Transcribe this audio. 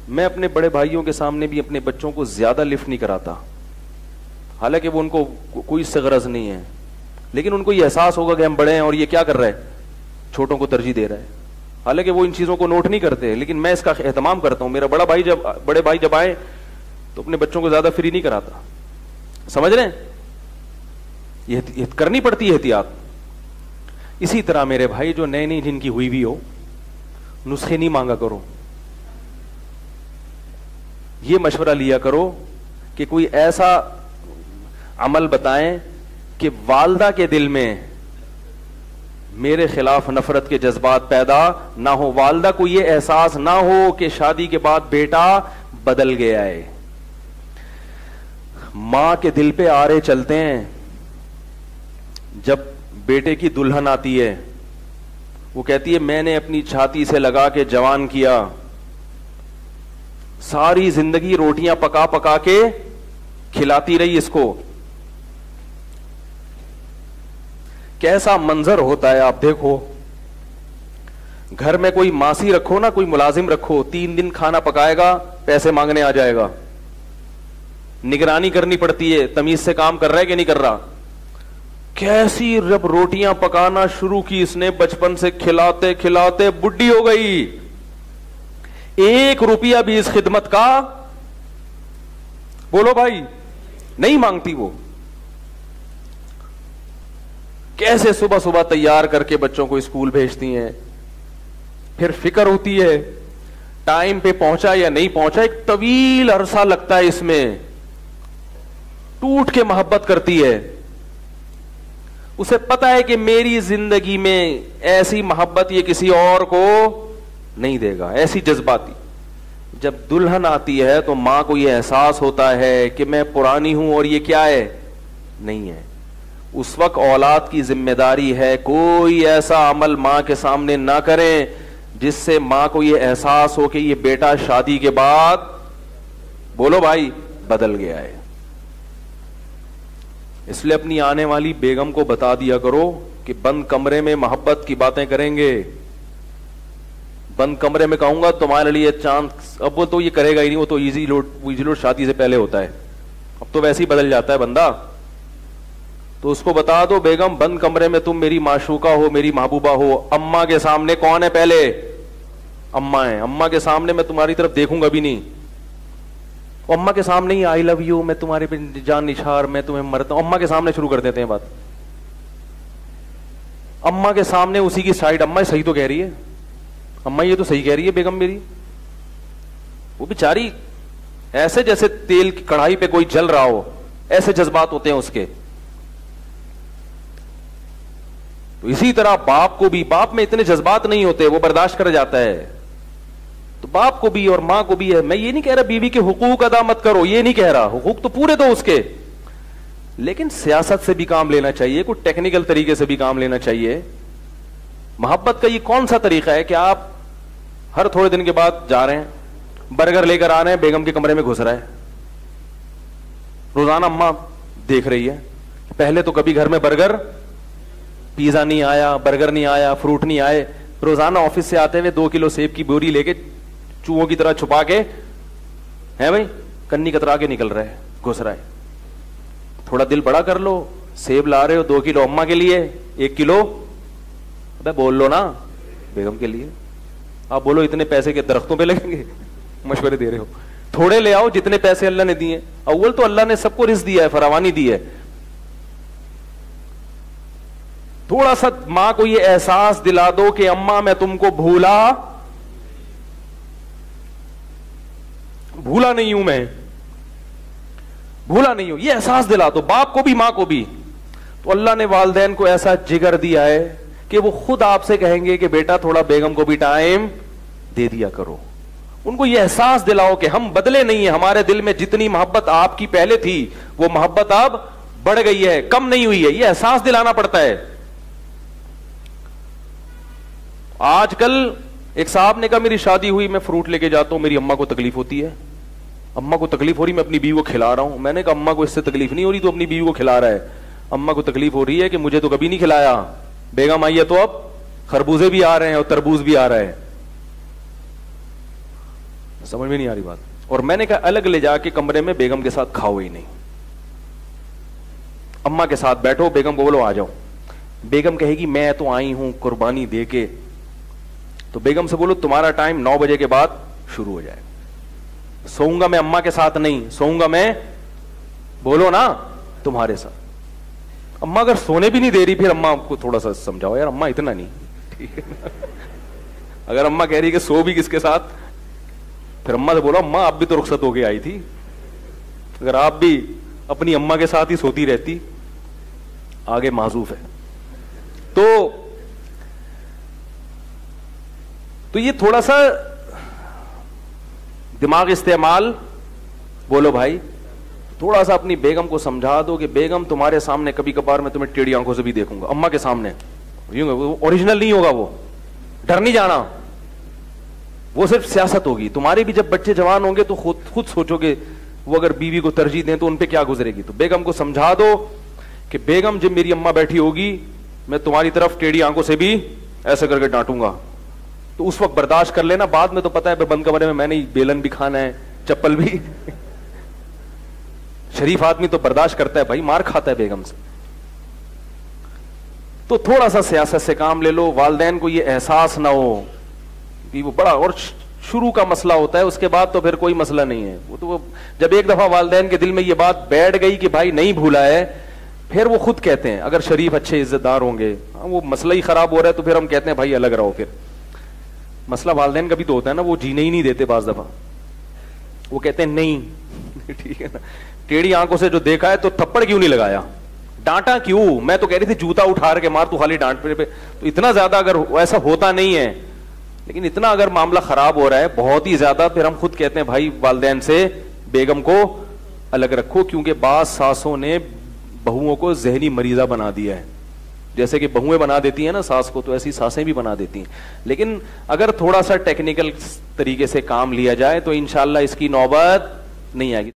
मैं अपने बड़े भाइयों के सामने भी अपने बच्चों को ज्यादा लिफ्ट नहीं कराता, हालांकि वो उनको कोई इससे गरज नहीं है, लेकिन उनको ये एहसास होगा कि हम बड़े हैं और ये क्या कर रहा है, छोटों को तरजीह दे रहा है। हालांकि वो इन चीजों को नोट नहीं करते, लेकिन मैं इसका एहतमाम करता हूं। मेरा बड़े भाई जब आए तो अपने बच्चों को ज्यादा फ्री नहीं कराता, समझ रहे हैं, ये करनी पड़ती है एहतियात। इसी तरह मेरे भाई जो नई नई जिनकी हुई भी हो, नुस्खे नहीं मांगा करो, ये मशवरा लिया करो कि कोई ऐसा अमल बताएं कि वालदा के दिल में मेरे खिलाफ नफरत के जज्बात पैदा ना हो, वालदा को यह एहसास ना हो कि शादी के बाद बेटा बदल गया है। मां के दिल पे आरे चलते हैं, जब बेटे की दुल्हन आती है वो कहती है मैंने अपनी छाती से लगा के जवान किया, सारी जिंदगी रोटियां पका पका के खिलाती रही इसको। कैसा मंजर होता है आप देखो, घर में कोई मासी रखो ना, कोई मुलाजिम रखो, 3 दिन खाना पकाएगा, पैसे मांगने आ जाएगा, निगरानी करनी पड़ती है तमीज से काम कर रहा है कि नहीं कर रहा। कैसी जब रोटियां पकाना शुरू की इसने, बचपन से खिलाते खिलाते बुढ़ी हो गई, 1 रुपया भी इस खिदमत का बोलो भाई नहीं मांगती वो। कैसे सुबह सुबह तैयार करके बच्चों को स्कूल भेजती हैं, फिर फिक्र होती है टाइम पे पहुंचा या नहीं पहुंचा, एक तवील अरसा लगता है इसमें, टूट के मोहब्बत करती है। उसे पता है कि मेरी जिंदगी में ऐसी मोहब्बत ये किसी और को नहीं देगा, ऐसी जज्बाती। जब दुल्हन आती है तो मां को यह एहसास होता है कि मैं पुरानी हूं और ये क्या है, नहीं है। उस वक्त औलाद की जिम्मेदारी है कोई ऐसा अमल मां के सामने ना करें जिससे मां को यह एहसास हो कि ये बेटा शादी के बाद बोलो भाई बदल गया है। इसलिए अपनी आने वाली बेगम को बता दिया करो कि बंद कमरे में मोहब्बत की बातें करेंगे, बंद कमरे में कहूंगा तुम्हारे लिए चांद, अब वो तो ये करेगा ही नहीं, वो तो इजी लोड शादी से पहले होता है, अब तो वैसे ही बदल जाता है बंदा। तो उसको बता दो बेगम बंद कमरे में तुम मेरी माशूका हो, मेरी महबूबा हो, अम्मा के सामने कौन है, पहले अम्मा है, अम्मा के सामने मैं तुम्हारी तरफ देखूंगा भी नहीं। अम्मा के सामने ही आई लव यू, मैं तुम्हारे पे जान निछार, मैं तुम्हें मरता हूं, अम्मा के सामने शुरू कर देते हैं बात। अम्मा के सामने उसी की साइड, अम्मा सही तो कह रही है, अम्मा ये तो सही कह रही है बेगम मेरी। वो बेचारी ऐसे जैसे तेल की कढ़ाई पे कोई जल रहा हो, ऐसे जज्बात होते हैं उसके। तो इसी तरह बाप को भी, बाप में इतने जज्बात नहीं होते, वो बर्दाश्त कर जाता है। तो बाप को भी और मां को भी है। मैं ये नहीं कह रहा बीवी के हुकूक अदा मत करो, ये नहीं कह रहा, हुकूक तो पूरे दो उसके, लेकिन सियासत से भी काम लेना चाहिए, कुछ टेक्निकल तरीके से भी काम लेना चाहिए। मोहब्बत का ये कौन सा तरीका है कि आप हर थोड़े दिन के बाद जा रहे हैं, बर्गर लेकर आ रहे हैं, बेगम के कमरे में घुस रहा है, रोजाना अम्मा देख रही है। पहले तो कभी घर में बर्गर, पिज्जा नहीं आया, बर्गर नहीं आया, फ्रूट नहीं आए, रोजाना ऑफिस से आते हुए 2 किलो सेब की बोरी लेके चूहों की तरह छुपा के, है भाई, कन्नी कतरा के निकल रहा है, घुस रहा है। थोड़ा दिल बड़ा कर लो, सेब ला रहे हो 2 किलो अम्मा के लिए, 1 किलो अबे बोल लो ना बेगम के लिए। आप बोलो इतने पैसे के दरख्तों पे लगेंगे, मशवरे दे रहे हो, थोड़े ले आओ जितने पैसे अल्लाह ने दिए। अव्वल तो अल्लाह ने सबको रिज़्क दिया है, फरावानी दी है। थोड़ा सा मां को यह एहसास दिला दो कि अम्मा मैं तुमको भूला नहीं हूं, मैं भूला नहीं हूं, यह एहसास दिला दो बाप को भी मां को भी। तो अल्लाह ने वालिदैन को ऐसा जिगर दिया है कि वो खुद आपसे कहेंगे कि बेटा थोड़ा बेगम को भी टाइम दे दिया करो। उनको यह एहसास दिलाओ कि हम बदले नहीं है, हमारे दिल में जितनी मोहब्बत आपकी पहले थी वो मोहब्बत अब बढ़ गई है, कम नहीं हुई है, यह एहसास दिलाना पड़ता है। आजकल एक साहब ने कहा मेरी शादी हुई, मैं फ्रूट लेके जाता हूं, मेरी अम्मा को तकलीफ होती है, अम्मा को तकलीफ हो रही, मैं अपनी बीवी को खिला रहा हूं। मैंने कहा अम्मा को इससे तकलीफ नहीं हो रही तो अपनी बीवी को खिला रहा है, अम्मा को तकलीफ हो रही है कि मुझे तो कभी नहीं खिलाया, बेगम आई है तो अब खरबूजे भी आ रहे हैं और तरबूज भी आ रहे हैं। समझ में नहीं आ रही बात। और मैंने कहा अलग ले जाके कमरे में बेगम के साथ खाओ ही नहीं, अम्मा के साथ बैठो, बेगम को बोलो आ जाओ। बेगम कहेगी मैं तो आई हूं कुर्बानी दे के, तो बेगम से बोलो तुम्हारा टाइम 9 बजे के बाद शुरू हो जाएगा, सोऊंगा मैं अम्मा के साथ नहीं, सोऊंगा मैं, बोलो ना, तुम्हारे साथ। अम्मा अगर सोने भी नहीं दे रही, फिर अम्मा को थोड़ा सा समझाओ यार, अम्मा इतना नहीं, ठीक है ना। अगर अम्मा कह रही कि सो भी किसके साथ, फिर अम्मा से बोलो अम्मा आप भी तो रुखसत होके आई थी, अगर आप भी अपनी अम्मा के साथ ही सोती रहती, आगे माजूफ है। तो ये थोड़ा सा दिमाग इस्तेमाल, बोलो भाई, थोड़ा सा अपनी बेगम को समझा दो कि बेगम तुम्हारे सामने कभी कभार मैं तुम्हें टेढ़ी आंखों से भी देखूंगा, अम्मा के सामने, ओरिजिनल नहीं होगा वो, डर नहीं जाना, वो सिर्फ सियासत होगी। तुम्हारे भी जब बच्चे जवान होंगे तो खुद सोचोगे वो अगर बीवी को तरजीह दें तो उन पे क्या गुजरेगी। तो बेगम को समझा दो कि बेगम जब मेरी अम्मा बैठी होगी मैं तुम्हारी तरफ टेढ़ी आंखों से भी ऐसे करके डांटूंगा, तो उस वक्त बर्दाश्त कर लेना, बाद में तो पता है बंद कमरे में मैंने बेलन भी खाना है, चप्पल भी। शरीफ आदमी तो बर्दाश्त करता है भाई, मार खाता है बेगम से। तो थोड़ा सा सियासत से काम ले लो, वालिदैन को ये एहसास ना हो कि वो बड़ा, और शुरू का मसला होता है, उसके बाद तो फिर कोई मसला नहीं है। वो तो जब एक दफा वालिदैन के दिल में ये बात बैठ गई कि भाई नहीं भूला है, फिर वो खुद कहते हैं, अगर शरीफ अच्छे इज्जतदार होंगे, वो मसला ही खराब हो रहा है तो फिर हम कहते हैं भाई अलग रहो। फिर मसला वालिदैन का भी तो होता है ना, वो जीने ही नहीं देते बाज दफा, वो कहते हैं नहीं, ठीक है ना, टेढ़ी आंखों से जो देखा है तो थप्पड़ क्यों नहीं लगाया, डांटा क्यों, मैं तो कह रही थी जूता उठा के मार, तू खाली डांट पे। तो इतना ज्यादा अगर ऐसा होता नहीं है, लेकिन इतना अगर मामला खराब हो रहा है बहुत ही ज्यादा, फिर हम खुद कहते हैं भाई वालिदैन से बेगम को अलग रखो, क्योंकि बास सासों ने बहुओं को जहनी मरीजा बना दिया है। जैसे कि बहुएं बना देती हैं ना सास को, तो ऐसी सासें भी बना देती हैं। लेकिन अगर थोड़ा सा टेक्निकल तरीके से काम लिया जाए तो इंशाल्लाह इसकी नौबत नहीं आएगी।